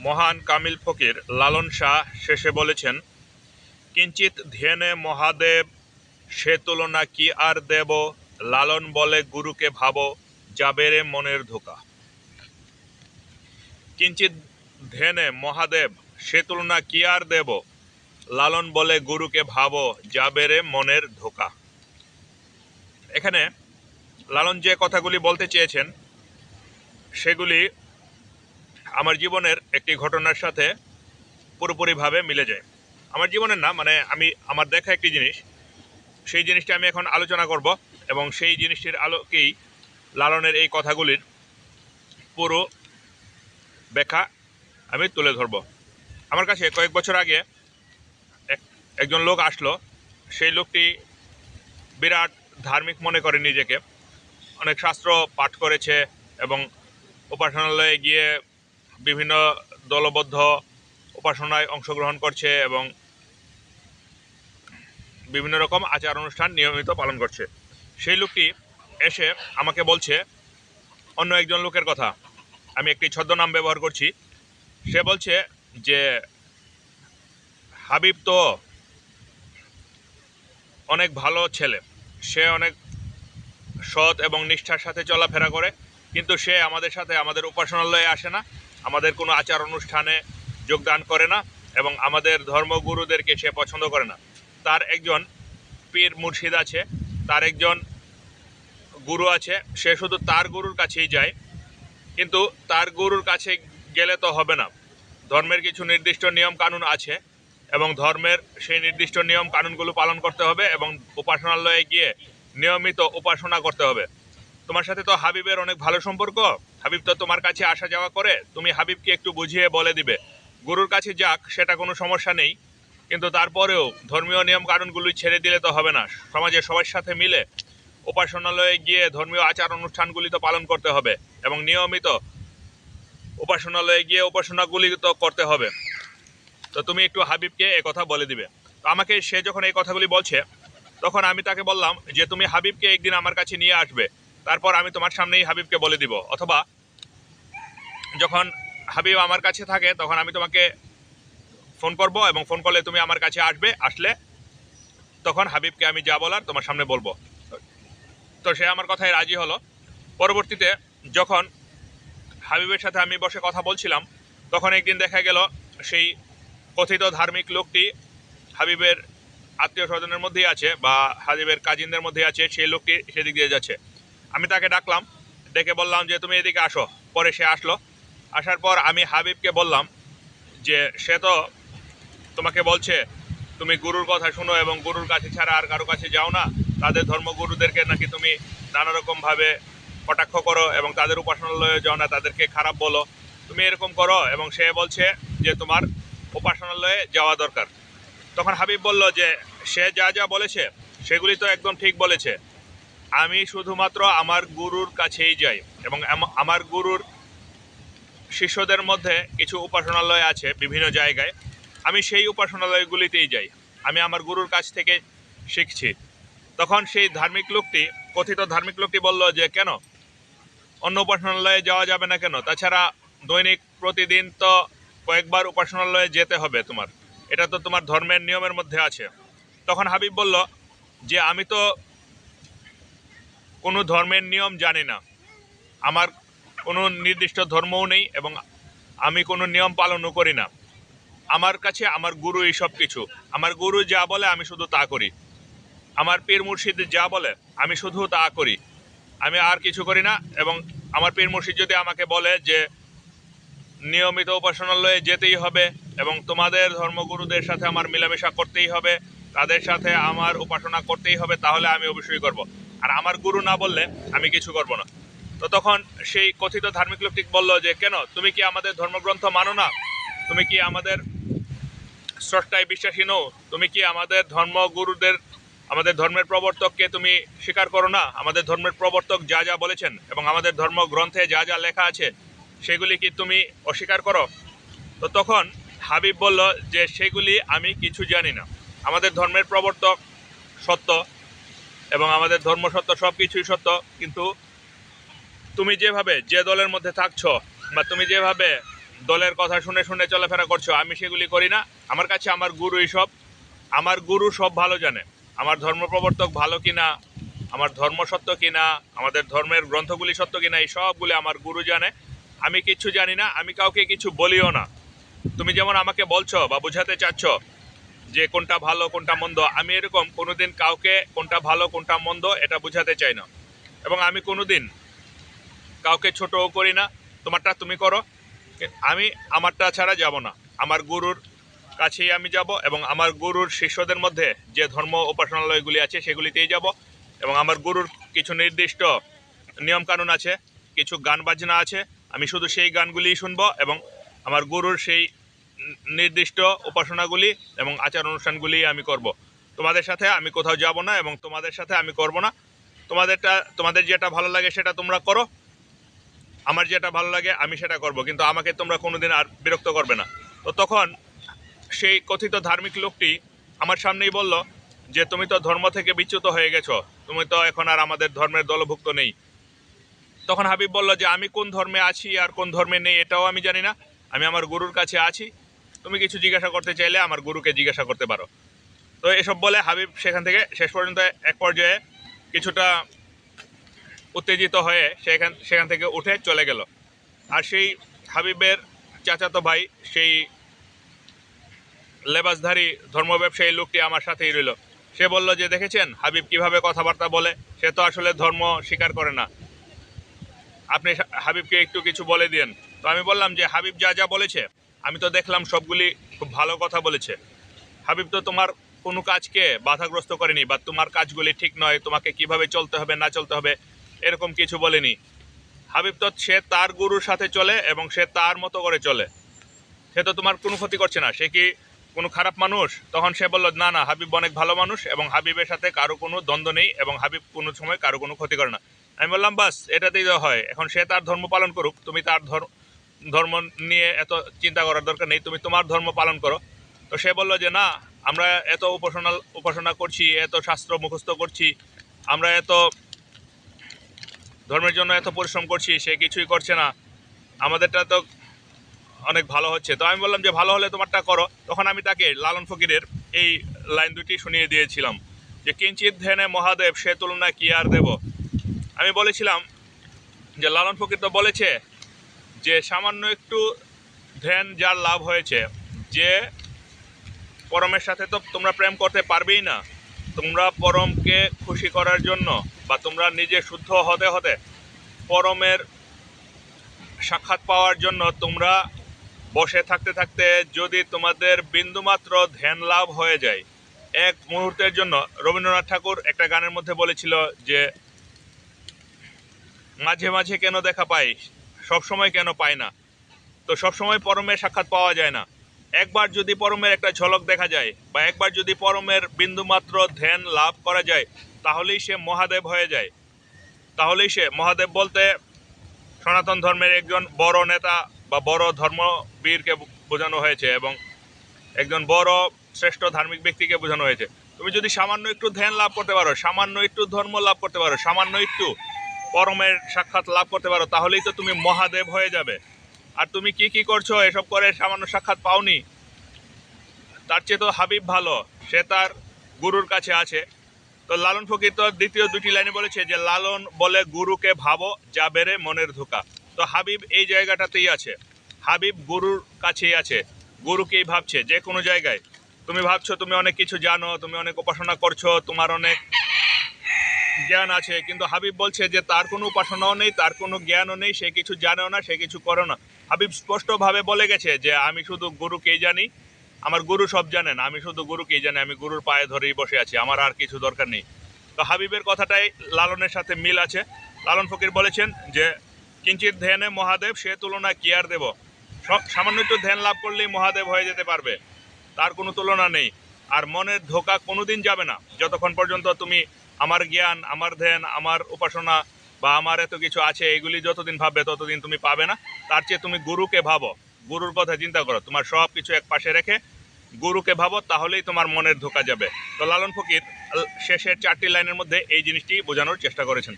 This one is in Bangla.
মহান কামিল ফকির লালন শাহ শেষে বলেছেন, কিঞ্চিত ধ্যানে মহাদেব, সে তুলনা কি আর দেব, লালন বলে গুরুকে ভাবো, যাবে রে মনের ধোকা। কিঞ্চিত ধ্যানে মহাদেব, সে তুলনা কি আর দেব, লালন বলে গুরুকে ভাবো, যাবে রে মনের ধোকা। এখানে লালন যে কথাগুলি বলতে চেয়েছেন সেগুলি আমার জীবনের একটি ঘটনার সাথে পুরোপুরিভাবে মিলে যায়। আমার জীবনের না, মানে আমার দেখা একটি জিনিস, সেই জিনিসটা আমি এখন আলোচনা করব এবং সেই জিনিসটির আলোকেই লালনের এই কথাগুলির পুরো ব্যাখ্যা আমি তুলে ধরব। আমার কাছে কয়েক বছর আগে একজন লোক আসলো। সেই লোকটি বিরাট ধার্মিক মনে করে নিজেকে, অনেক শাস্ত্র পাঠ করেছে এবং উপাসনালয়ে গিয়ে বিভিন্ন দলবদ্ধ উপাসনায় অংশগ্রহণ করছে এবং বিভিন্ন রকম আচার অনুষ্ঠান নিয়মিত পালন করছে। সেই লোকটি এসে আমাকে বলছে অন্য একজন লোকের কথা, আমি একটি ছদ্মনাম ব্যবহার করছি। সে বলছে যে হাবিব তো অনেক ভালো ছেলে, সে অনেক সৎ এবং নিষ্ঠার সাথে চলাফেরা করে, কিন্তু সে আমাদের সাথে আমাদের উপাসনালয়ে আসে না, আমাদের কোনো আচার অনুষ্ঠানে যোগদান করে না এবং আমাদের ধর্মগুরুদেরকে সে পছন্দ করে না। তার একজন পীর মুর্শিদ আছে, তার একজন গুরু আছে, সে শুধু তার গুরুর কাছেই যায়। কিন্তু তার গুরুর কাছে গেলে তো হবে না, ধর্মের কিছু নির্দিষ্ট নিয়ম কানুন আছে এবং ধর্মের সেই নির্দিষ্ট নিয়ম কানুনগুলো পালন করতে হবে এবং উপাসনালয়ে গিয়ে নিয়মিত উপাসনা করতে হবে। তোমার সাথে তো হাবিবের অনেক ভালো সম্পর্ক, হাবিব তো তোমার কাছে আসা যাওয়া করে, তুমি হাবিবকে একটু বুঝিয়ে বলে দিবে গুরুর কাছে যাক, সেটা কোনো সমস্যা নেই, কিন্তু তারপরেও ধর্মীয় নিয়ম কানুনগুলি ছেড়ে দিলে তো হবে না। সমাজে সবার সাথে মিলে উপাসনালয়ে গিয়ে ধর্মীয় আচার অনুষ্ঠানগুলি তো পালন করতে হবে এবং নিয়মিত উপাসনালয়ে গিয়ে উপাসনাগুলি তো করতে হবে। তো তুমি একটু হাবিবকে এ কথা বলে দিবে। তো আমাকে সে যখন এই কথাগুলি বলছে, তখন আমি তাকে বললাম যে তুমি হাবিবকে একদিন আমার কাছে নিয়ে আসবে, তারপর আমি তোমার সামনেই হাবিবকে বলে দিব, অথবা যখন হাবিব আমার কাছে থাকে তখন আমি তোমাকে ফোন করব এবং ফোন করলে তুমি আমার কাছে আসবে, আসলে তখন হাবিবকে আমি যা বলার তোমার সামনে বলবো। তো সে আমার কথায় রাজি হলো। পরবর্তীতে যখন হাবিবের সাথে আমি বসে কথা বলছিলাম, তখন একদিন দেখা গেল সেই কথিত ধার্মিক লোকটি হাবিবের আত্মীয় স্বজনের মধ্যেই আছে বা হাবিবের কাজিনদের মধ্যে আছে, সেই লোকটি সেদিক দিয়ে যাচ্ছে। আমি তাকে ডাকলাম, ডেকে বললাম যে তুমি এদিকে আসো। পরে সে আসলো। আসার পর আমি হাবিবকে বললাম যে সে তো তোমাকে বলছে তুমি গুরুর কথা শুনো এবং গুরুর কাছে ছাড়া আর কারো কাছে যাও না, তাদের ধর্মগুরুদেরকে নাকি তুমি নানা রকমভাবে কটাক্ষ করো এবং তাদের উপাসনালয়ে যাও না, তাদেরকে খারাপ বলো, তুমি এরকম করো, এবং সে বলছে যে তোমার উপাসনালয়ে যাওয়া দরকার। তখন হাবিব বলল যে সে যা যা বলেছে সেগুলি তো একদম ঠিক বলেছে, আমি শুধুমাত্র আমার গুরুর কাছেই যাই এবং আমার গুরুর শিষ্যদের মধ্যে কিছু উপাসনালয় আছে বিভিন্ন জায়গায়, আমি সেই উপাসনালয়গুলিতেই যাই, আমি আমার গুরুর কাছ থেকে শিখছি। তখন সেই ধার্মিক লোকটি, কথিত ধার্মিক লোকটি বলল যে কেন অন্য উপাসনালয়ে যাওয়া যাবে না কেন, তাছাড়া দৈনিক প্রতিদিন তো কয়েকবার উপাসনালয়ে যেতে হবে তোমার, এটা তো তোমার ধর্মের নিয়মের মধ্যে আছে। তখন হাবিব বলল যে আমি তো কোনো ধর্মের নিয়ম জানি না, আমার কোনো নির্দিষ্ট ধর্মও নেই এবং আমি কোনো নিয়ম পালনও করি না, আমার কাছে আমার গুরু এই সব কিছু, আমার গুরু যা বলে আমি শুধু তা করি, আমার পীর মুর্শিদ যা বলে আমি শুধু তা করি, আমি আর কিছু করি না। এবং আমার পীর মুর্শিদ যদি আমাকে বলে যে নিয়মিত উপাসনালয়ে যেতেই হবে এবং তোমাদের ধর্মগুরুদের সাথে আমার মেলামেশা করতেই হবে, তাদের সাথে আমার উপাসনা করতেই হবে, তাহলে আমি অবশ্যই করব, আর আমার গুরু না বললে আমি কিছু করব না। তো তখন সেই কথিত ধার্মিক লোকটি বলল যে কেন তুমি কি আমাদের ধর্মগ্রন্থ মানো না, তুমি কি আমাদের স্রষ্টায় বিশ্বাসী নও, তুমি কি আমাদের ধর্মগুরুদের, আমাদের ধর্মের প্রবর্তককে তুমি স্বীকার করো না, আমাদের ধর্মের প্রবর্তক যা যা বলেছেন এবং আমাদের ধর্মগ্রন্থে যা যা লেখা আছে সেগুলি কি তুমি অস্বীকার করো? তো তখন হাবিব বলল যে সেগুলি আমি কিছু জানি না, আমাদের ধর্মের প্রবর্তক সত্য এবং আমাদের ধর্ম সত্য, সব কিছুই সত্য, কিন্তু তুমি যেভাবে যে দলের মধ্যে থাকছো বা তুমি যেভাবে দলের কথা শুনে শুনে চলাফেরা করছো, আমি সেগুলি করি না। আমার কাছে আমার গুরুই সব। আমার গুরু সব ভালো জানে, আমার ধর্ম প্রবর্তক ভালো কিনা, আমার ধর্ম সত্য কিনা, আমাদের ধর্মের গ্রন্থগুলি সত্য কিনা, এই সবগুলি আমার গুরু জানে। আমি কিচ্ছু জানি না, আমি কাউকে কিছু বলিও না। তুমি যেমন আমাকে বলছো বা বোঝাতে চাচ্ছ যে কোনটা ভালো কোনটা মন্দ, আমি এরকম কোনোদিন কাউকে কোনটা ভালো কোনটা মন্দ এটা বোঝাতে চাই না। এবং আমি কোনোদিন কাউকে ছোটও করি না, তোমারটা তুমি করো, আমি আমারটা ছাড়া যাব না। আমার গুরুর কাছেই আমি যাব এবং আমার গুরুর শিষ্যদের মধ্যে যে ধর্ম উপাসনালয়গুলি আছে সেগুলিতেই যাব। এবং আমার গুরুর কিছু নির্দিষ্ট নিয়মকানুন আছে, কিছু গান বাজনা আছে, আমি শুধু সেই গানগুলিই শুনবো এবং আমার গুরুর সেই নির্দিষ্ট উপাসনাগুলি এবং আচার অনুষ্ঠানগুলি আমি করব। তোমাদের সাথে আমি কোথাও যাব না এবং তোমাদের সাথে আমি করব না। তোমাদের যেটা ভালো লাগে সেটা তোমরা করো, আমার যেটা ভালো লাগে আমি সেটা করব, কিন্তু আমাকে তোমরা কোনোদিন আর বিরক্ত করবে না। তো তখন সেই কথিত ধার্মিক লোকটি আমার সামনেই বলল যে তুমি তো ধর্ম থেকে বিচ্যুত হয়ে গেছো, তুমি তো এখন আর আমাদের ধর্মের দলভুক্ত নেই। তখন হাবিব বলল যে আমি কোন ধর্মে আছি আর কোন ধর্মে নেই এটাও আমি জানি না, আমি আমার গুরুর কাছে আছি, তুমি কিছু জিজ্ঞাসা করতে চাইলে আমার গুরুকে জিজ্ঞাসা করতে পারো। তো এসব বলে হাবিব সেখান থেকে শেষ পর্যন্ত এক পর্যায়ে কিছুটা উত্তেজিত হয়ে সেখান থেকে উঠে চলে গেল। আর সেই হাবিবের চাচাতো ভাই, সেই লেবাসধারী ধর্ম ব্যবসায়ী লোকটি আমার সাথেই রইল। সে বলল যে দেখেছেন হাবিব কিভাবে কথাবার্তা বলে, সে তো আসলে ধর্ম স্বীকার করে না, আপনি হাবিবকে একটু কিছু বলে দিন। তো আমি বললাম যে হাবিব যা যা বলেছে আমি তো দেখলাম সবগুলি খুব ভালো কথা বলেছে। হাবিব তো তোমার কোনো কাজকে বাধাগ্রস্ত করেনি বা তোমার কাজগুলি ঠিক নয়, তোমাকে কিভাবে চলতে হবে না চলতে হবে এরকম কিছু বলেনি। হাবিব তো সে তার গুরুর সাথে চলে এবং সে তার মতো করে চলে, সে তো তোমার কোনো ক্ষতি করছে না, সে কি কোনো খারাপ মানুষ? তখন সে বলল না না, হাবিব অনেক ভালো মানুষ এবং হাবিবের সাথে কারো কোনো দ্বন্দ্ব নেই এবং হাবিব কোনো সময় কারো কোনো ক্ষতি করে না। আমি বললাম বাস এটাতেই তো হয়, এখন সে তার ধর্ম পালন করুক, তুমি তার ধর্ম নিয়ে এত চিন্তা করার দরকার নেই, তুমি তোমার ধর্ম পালন করো। তো সে বলল যে না, আমরা এত উপাসনা করছি, এত শাস্ত্র মুখস্থ করছি, আমরা এত ধর্মের জন্য এত পরিশ্রম করছি, সে কিছুই করছে না, আমাদেরটা তো অনেক ভালো হচ্ছে। তো আমি বললাম যে ভালো হলে তোমারটা করো। তখন আমি তাকে লালন ফকিরের এই লাইন দুটি শুনিয়ে দিয়েছিলাম যে কিঞ্চিত ধ্যানে মহাদেব সে তুলনা কি আর দেব। আমি বলেছিলাম যে লালন ফকির তো বলেছে যে সামান্য একটু ধ্যান যার লাভ হয়েছে, যে পরমের সাথে তো তোমরা প্রেম করতে পারবেই না, তোমরা পরমকে খুশি করার জন্য বা তোমরা নিজে শুদ্ধ হতে হতে পরমের সাক্ষাৎ পাওয়ার জন্য তোমরা বসে থাকতে থাকতে যদি তোমাদের বিন্দুমাত্র ধ্যান লাভ হয়ে যায় এক মুহূর্তের জন্য, রবীন্দ্রনাথ ঠাকুর একটা গানের মধ্যে বলেছিল যে মাঝে মাঝে কেন দেখা পাই সব সময় কেন পাই না। তো সব সময় পরমের সাক্ষাৎ পাওয়া যায় না, একবার যদি পরমের একটা ঝলক দেখা যায় বা একবার যদি পরমের বিন্দুমাত্র ধ্যান লাভ করা যায় তাহলেই সে মহাদেব হয়ে যায়। তাহলেই সে মহাদেব বলতে সনাতন ধর্মের একজন বড় নেতা বা বড় ধর্মবীরকে বোঝানো হয়েছে এবং একজন বড় শ্রেষ্ঠ ধার্মিক ব্যক্তিকে বোঝানো হয়েছে। তুমি যদি সামান্য একটু ধ্যান লাভ করতে পারো, সামান্য একটু ধর্ম লাভ করতে পারো, সামান্য একটু পরমের সাক্ষাৎ লাভ করতে পারো, তাহলেই তো তুমি মহাদেব হয়ে যাবে। আর তুমি কি কি করছো এসব করে সামান্য সাক্ষাৎ পাওনি, তার চেয়ে তো হাবিব ভালো, সে তার গুরুর কাছে আছে। তো লালন ফকির তো দ্বিতীয় দুটি লাইনে বলেছে যে লালন বলে গুরুকে ভাবো যা বেড়ে মনের ধোকা। তো হাবিব এই জায়গাটাতেই আছে, হাবিব গুরুর কাছেই আছে, গুরুকেই ভাবছে। যে কোনো জায়গায় তুমি ভাবছো তুমি অনেক কিছু জানো, তুমি অনেক উপাসনা করছো, তোমার অনেক জ্ঞান আছে, কিন্তু হাবিব বলছে যে তার কোনো উপাসনাও নেই, তার কোনো জ্ঞানও নেই, সে কিছু জানেও না, সে কিছু করে না। হাবিব স্পষ্টভাবে বলে গেছে যে আমি শুধু গুরুকেই জানি, আমার গুরু সব জানেন, আমি শুধু গুরুকেই জানি, আমি গুরুর পায়ে ধরেই বসে আছি, আমার আর কিছু দরকার নেই। তো হাবিবের কথাটাই লালনের সাথে মিল আছে। লালন ফকির বলেছেন যে কিঞ্চিত ধ্যানে মহাদেব সে তুলনা কি আর দেব। সামান্য একটু ধ্যান লাভ করলেই মহাদেব হয়ে যেতে পারবে, তার কোনো তুলনা নেই। আর মনের ধোকা কোনোদিন যাবে না যতক্ষণ পর্যন্ত তুমি আমার জ্ঞান, আমার ধ্যান, আমার উপাসনা বা আমার এত কিছু আছে এগুলি যতদিন ভাববে ততদিন তুমি পাবে না। তার চেয়ে তুমি গুরুকে ভাবো, গুরুর কথা চিন্তা করো, তোমার সব কিছু এক পাশে রেখে গুরুকে ভাবো, তাহলেই তোমার মনের ধোকা যাবে। তো লালন ফকির শেষের 4টি লাইনের মধ্যে এই জিনিসটি বোঝানোর চেষ্টা করেছেন।